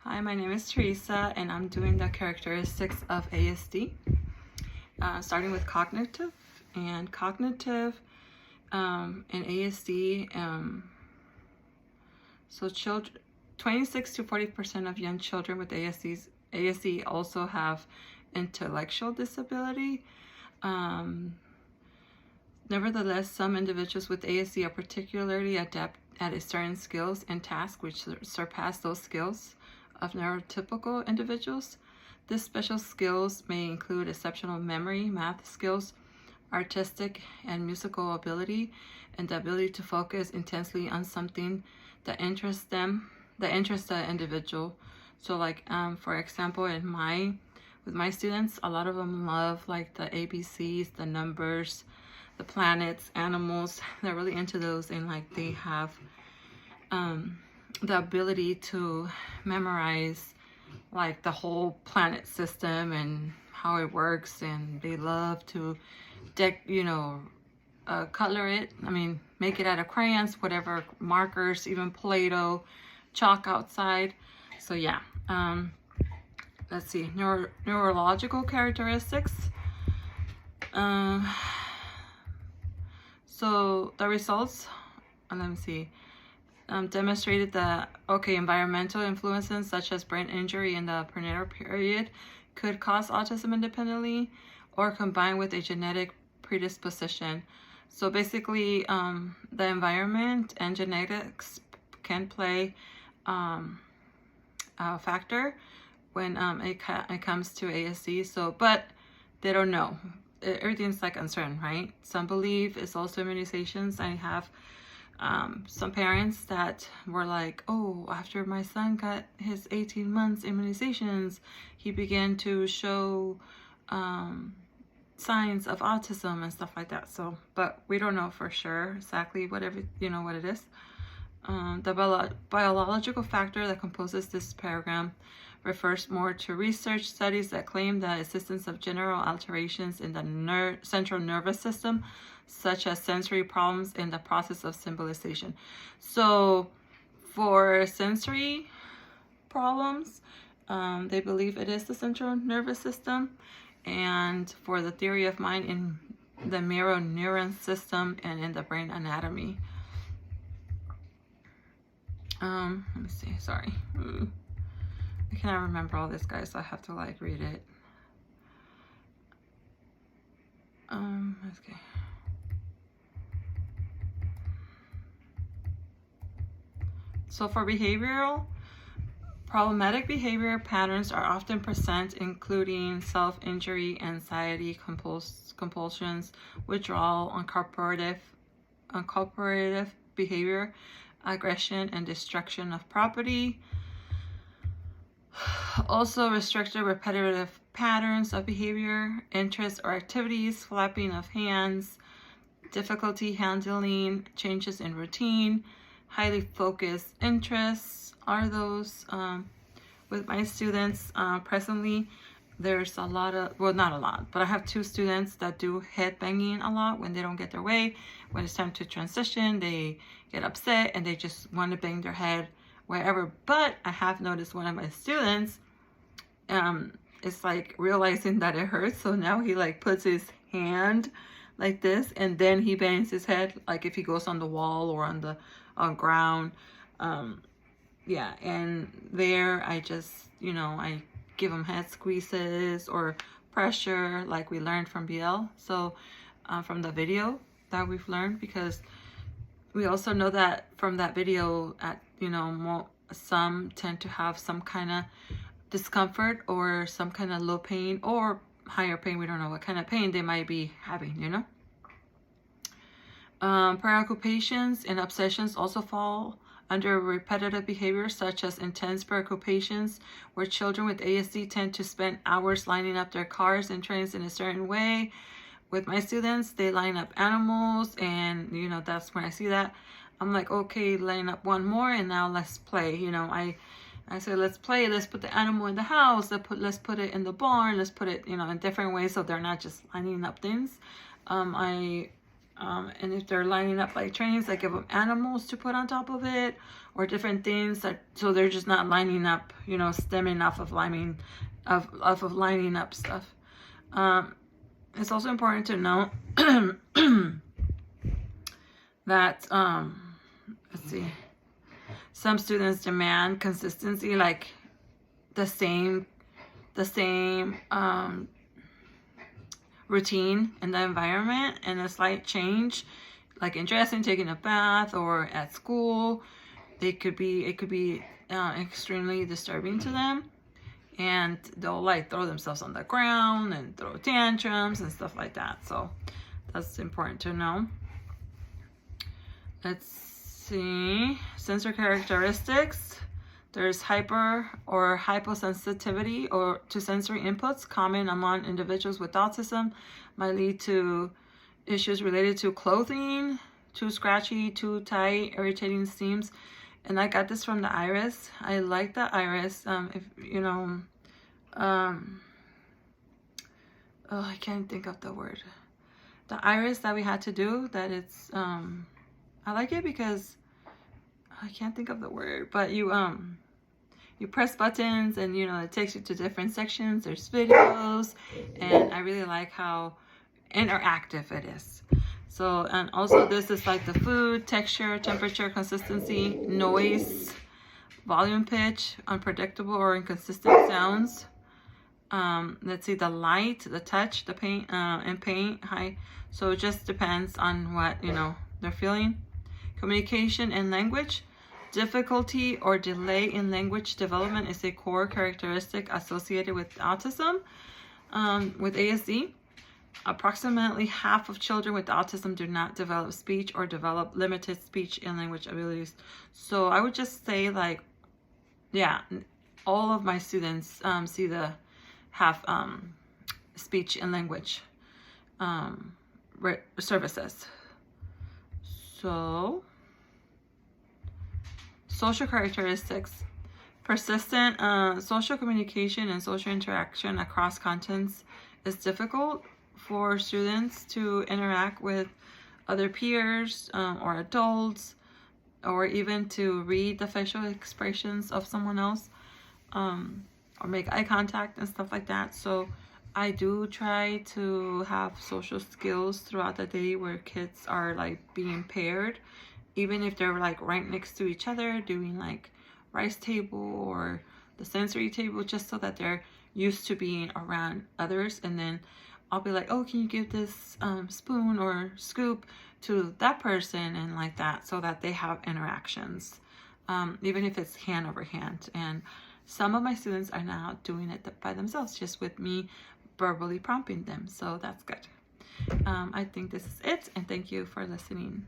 Hi, my name is Teresa, and I'm doing the characteristics of ASD, starting with cognitive. And cognitive in ASD, so children, 26 to 40% of young children with ASD also have intellectual disability. Nevertheless, some individuals with ASD are particularly adept at certain skills and tasks which surpass those skills of neurotypical individuals. These special skills may include exceptional memory, math skills, artistic and musical ability, and the ability to focus intensely on something that interests the individual. So like, for example, with my students, a lot of them love like the ABCs, the numbers, the planets, animals. They're really into those, and like they have the ability to memorize like the whole planet system and how it works, and they love to color it. I mean, make it out of crayons, whatever, markers, even Play-Doh, chalk outside. So yeah, let's see, neurological characteristics. So the results, let me see, demonstrated that, environmental influences such as brain injury in the prenatal period could cause autism independently or combined with a genetic predisposition. So basically, the environment and genetics can play a factor when it comes to ASD. So, but they don't know. Everything's like uncertain, right? Some believe it's also immunizations. I have some parents that were like, oh, after my son got his 18 months immunizations, he began to show signs of autism and stuff like that. So, but we don't know for sure exactly what it is. The biological factor that composes this paragraph refers more to research studies that claim the existence of general alterations in the central nervous system, such as sensory problems in the process of symbolization. So for sensory problems, they believe it is the central nervous system, and for the theory of mind, in the mirror neuron system and in the brain anatomy. Let me see, sorry. I cannot remember all this, guys, so I have to like read it. Okay. So for behavioral, problematic behavior patterns are often present, including self-injury, anxiety, compulsions, withdrawal, uncooperative behavior, aggression, and destruction of property. Also restricted repetitive patterns of behavior, interests or activities, flapping of hands, difficulty handling changes in routine, highly focused interests are those. With my students presently, there's a lot of, well, not a lot, but I have 2 students that do head banging a lot when they don't get their way. When it's time to transition, they get upset and they just want to bang their head wherever. But I have noticed one of my students is like realizing that it hurts, so now he like puts his hand like this and then he bangs his head, like if he goes on the wall or on the ground. Yeah, and there I just, I give him head squeezes or pressure like we learned from BL. So from the video that we've learned, because we also know that from that video some tend to have some kind of discomfort or some kind of low pain or higher pain. We don't know what kind of pain they might be having, Preoccupations and obsessions also fall under repetitive behaviors, such as intense preoccupations, where children with ASD tend to spend hours lining up their cars and trains in a certain way. With my students, they line up animals, and that's when I see that, I'm like, okay, line up one more, and now let's play. I say, let's play, let's put the animal in the house, let's put it in the barn, let's put it, in different ways, so they're not just lining up things. I And if they're lining up like trainings, I give them animals to put on top of it, or different things that, so they're just not lining up, you know, stemming off of lining up stuff. It's also important to know that let's see, some students demand consistency, like the same routine in the environment, and a slight change, like in dressing, taking a bath, or at school, it could be extremely disturbing to them, and they'll like throw themselves on the ground and throw tantrums and stuff like that. So that's important to know. Let's see, sensor characteristics. There's hyper or hyposensitivity or to sensory inputs common among individuals with autism, might lead to issues related to clothing, too scratchy, too tight, irritating seams. And I got this from the iris. I like the iris. If you know, oh, I can't think of the word. The iris that we had to do, that it's I like it because I can't think of the word, but you press buttons, and you know, it takes you to different sections. There's videos, and I really like how interactive it is. So, and also this is like the food, texture, temperature, consistency, noise, volume, pitch, unpredictable or inconsistent sounds. Let's see, the light, the touch, the paint, and paint, high. So it just depends on what, you know, they're feeling. Communication and language. Difficulty or delay in language development is a core characteristic associated with autism. With ASD, approximately half of children with autism do not develop speech or develop limited speech and language abilities. So I would just say, like, yeah, all of my students have speech and language services. So, social characteristics. Persistent social communication and social interaction across contents is difficult for students to interact with other peers or adults, or even to read the facial expressions of someone else, or make eye contact and stuff like that. So I do try to have social skills throughout the day where kids are like being paired, even if they're like right next to each other doing like rice table or the sensory table, just so that they're used to being around others. And then I'll be like, oh, can you give this spoon or scoop to that person, and like that, so that they have interactions, even if it's hand over hand. And some of my students are now doing it by themselves, just with me verbally prompting them. So that's good. I think this is it, and thank you for listening.